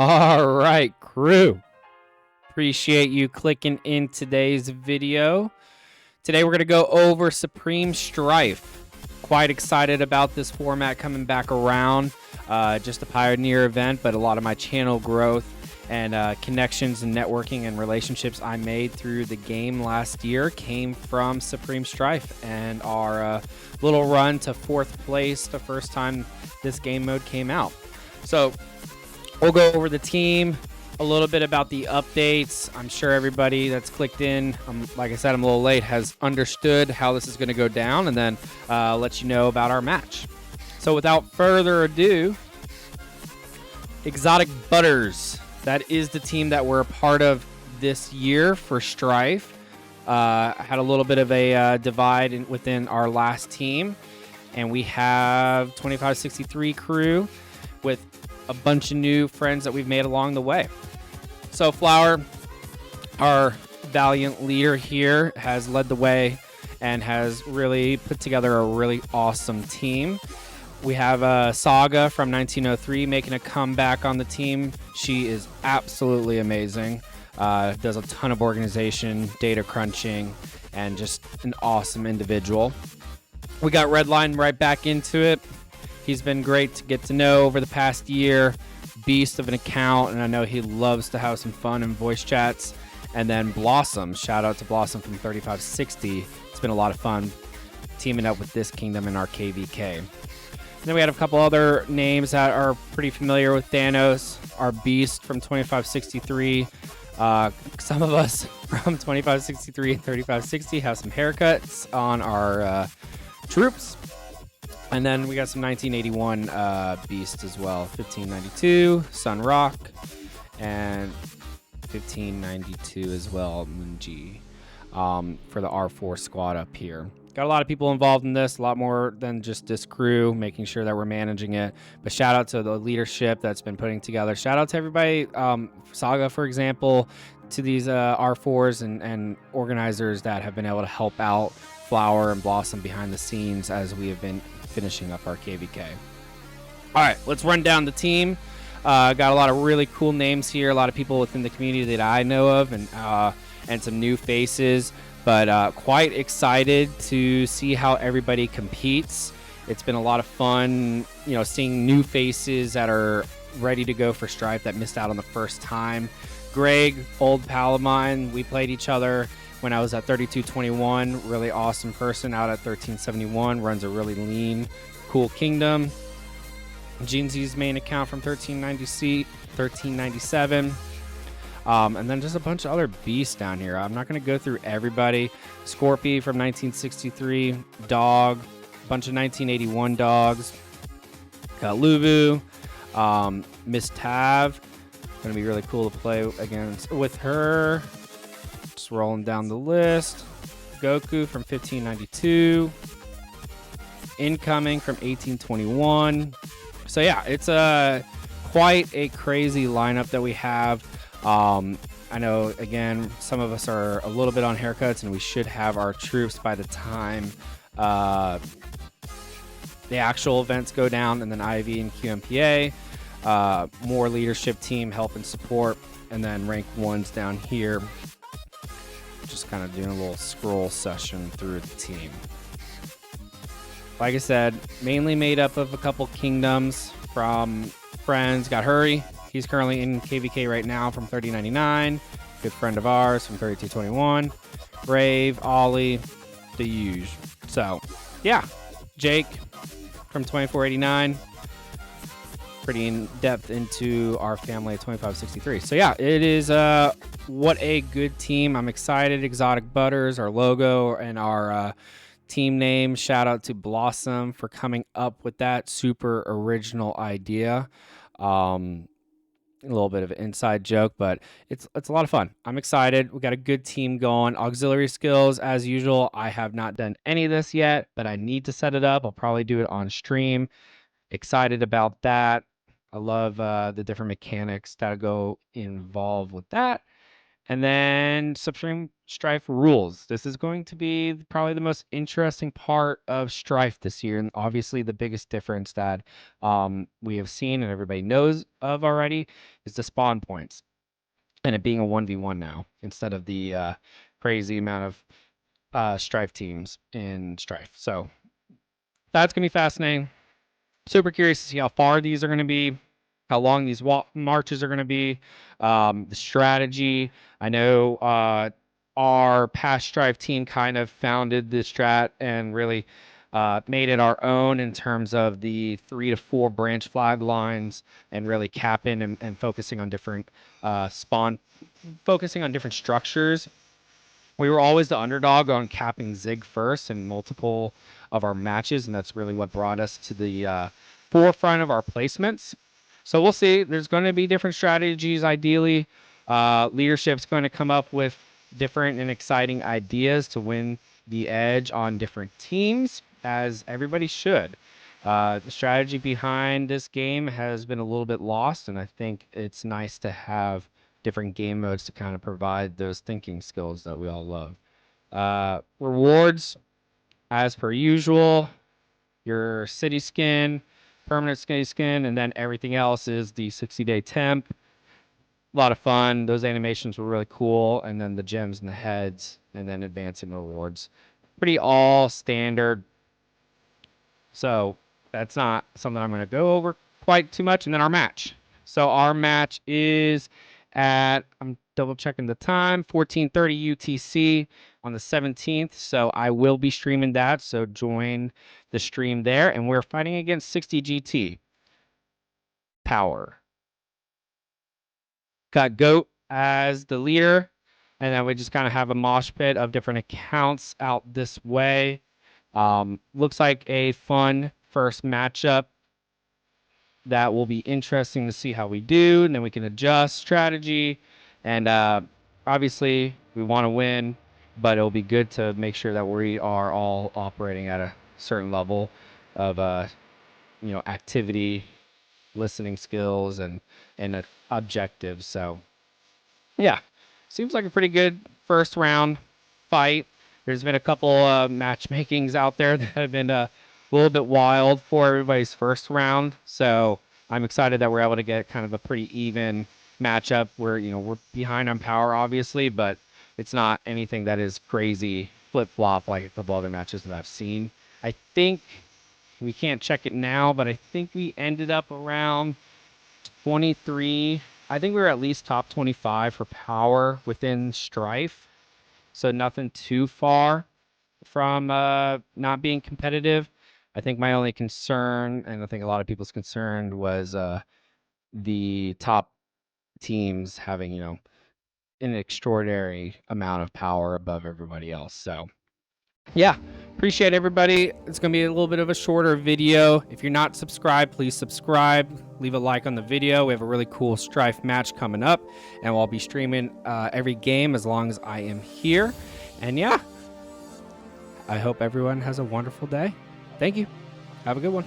All right, crew. Appreciate you clicking in today's video. Today we're going to go over Supreme Strife. Quite excited about this format coming back around. Just a pioneer event, but a lot of my channel growth and connections and networking and relationships I made through the game last year came from Supreme Strife and our little run to 4th place the first time this game mode came out. So we'll go over the team, a little bit about the updates. I'm sure everybody that's clicked in, like I said, I'm a little late, has understood how this is going to go down, and then let you know about our match. So without further ado, Exotic Butters. That is the team that we're a part of this year for Strife. Had a little bit of a divide within our last team, and we have 2563 crew with a bunch of new friends that we've made along the way. So Flower, our valiant leader here, has led the way and has really put together a really awesome team. We have Saga from 1903 making a comeback on the team. She is absolutely amazing. Does a ton of organization, data crunching, and just an awesome individual. We got Redline right back into it. He's been great to get to know over the past year. Beast of an account, and I know he loves to have some fun in voice chats. And then Blossom, shout out to Blossom from 3560. It's been a lot of fun teaming up with this kingdom in our KVK. And then we had a couple other names that are pretty familiar with Thanos. Our Beast from 2563. Some of us from 2563 and 3560 have some haircuts on our troops. And then we got some 1981 Beast as well. 1592, Sun Rock, and 1592 as well, Munji, for the R4 squad up here. Got a lot of people involved in this, a lot more than just this crew, making sure that we're managing it. But shout out to the leadership that's been putting together. Shout out to everybody, Saga, for example, to these R4s and organizers that have been able to help out Flower and Blossom behind the scenes as we have been finishing up our KVK. All right, let's run down the team. Got a lot of really cool names here, a lot of people within the community that I know of, and some new faces, but quite excited to see how everybody competes. It's been a lot of fun, seeing new faces that are ready to go for Strife that missed out on the first time. Greg, old pal of mine, we played each other when I was at 3221, really awesome person out at 1371, runs a really lean, cool kingdom. Jinzi's main account from 1397. And then just a bunch of other beasts down here. I'm not going to go through everybody. Scorpy from 1963, Dog, a bunch of 1981 dogs. Got Lubu, Miss Tav. Going to be really cool to play against with her. Rolling down the list. Goku from 1592. Incoming from 1821. So yeah, it's quite a crazy lineup that we have. I know, again, some of us are a little bit on haircuts, and we should have our troops by the time the actual events go down, and then IV and QMPA. More leadership team help and support, and then rank 1s down here. Just kind of doing a little scroll session through the team. Like I said, mainly made up of a couple kingdoms from friends. Got Hurry. He's currently in KVK right now from 3099. Good friend of ours from 3221. Brave, Ollie, the huge. So, yeah. Jake from 2489. Pretty in depth into our family at 2563. So yeah, it is what a good team. I'm excited. Exotic Butters, our logo, and our team name. Shout out to Blossom for coming up with that super original idea. A little bit of an inside joke, but it's a lot of fun. I'm excited. We got a good team going. Auxiliary skills, as usual. I have not done any of this yet, but I need to set it up. I'll probably do it on stream. Excited about that. I love the different mechanics that go involved with that. And then Supreme Strife rules. This is going to be probably the most interesting part of Strife this year, and obviously the biggest difference that we have seen and everybody knows of already is the spawn points, and it being a 1v1 now instead of the crazy amount of Strife teams in Strife. So that's gonna be fascinating. Super curious to see how far these are going to be, how long these marches are going to be, the strategy. I know our past Strive team kind of founded the strat and really made it our own in terms of the 3 to 4 branch flag lines and really capping and focusing on different focusing on different structures. We were always the underdog on capping Zig first in multiple of our matches, and that's really what brought us to the forefront of our placements. So we'll see. There's going to be different strategies, ideally. Leadership's going to come up with different and exciting ideas to win the edge on different teams, as everybody should. The strategy behind this game has been a little bit lost, and I think it's nice to have different game modes to kind of provide those thinking skills that we all love. Rewards, as per usual, your city skin, permanent city skin, and then everything else is the 60-day temp. A lot of fun. Those animations were really cool. And then the gems and the heads, and then advancing rewards. Pretty all standard. So that's not something I'm going to go over quite too much. And then our match. So our match is at, I'm double checking the time, 14:30 UTC on the 17th. So I will be streaming that. So join the stream there. And we're fighting against 60 GT Power. Got Goat as the leader. And then we just kind of have a mosh pit of different accounts out this way. Looks like a fun first matchup that will be interesting to see how we do, and then we can adjust strategy. And obviously, we want to win, but it'll be good to make sure that we are all operating at a certain level of activity, listening skills, and objectives. So yeah, seems like a pretty good first round fight. There's been a couple matchmakings out there that have been a little bit wild for everybody's first round. So I'm excited that we're able to get kind of a pretty even matchup where, we're behind on power, obviously, but it's not anything that is crazy flip-flop like a couple other matches that I've seen. I think we can't check it now, but I think we ended up around 23. I think we were at least top 25 for power within Strife. So nothing too far from not being competitive. I think my only concern, and I think a lot of people's concern, was the top teams having, an extraordinary amount of power above everybody else. So yeah, appreciate everybody. It's gonna be a little bit of a shorter video. If you're not subscribed, please subscribe. Leave a like on the video. We have a really cool Strife match coming up, and we'll be streaming every game as long as I am here. And yeah, I hope everyone has a wonderful day. Thank you. Have a good one.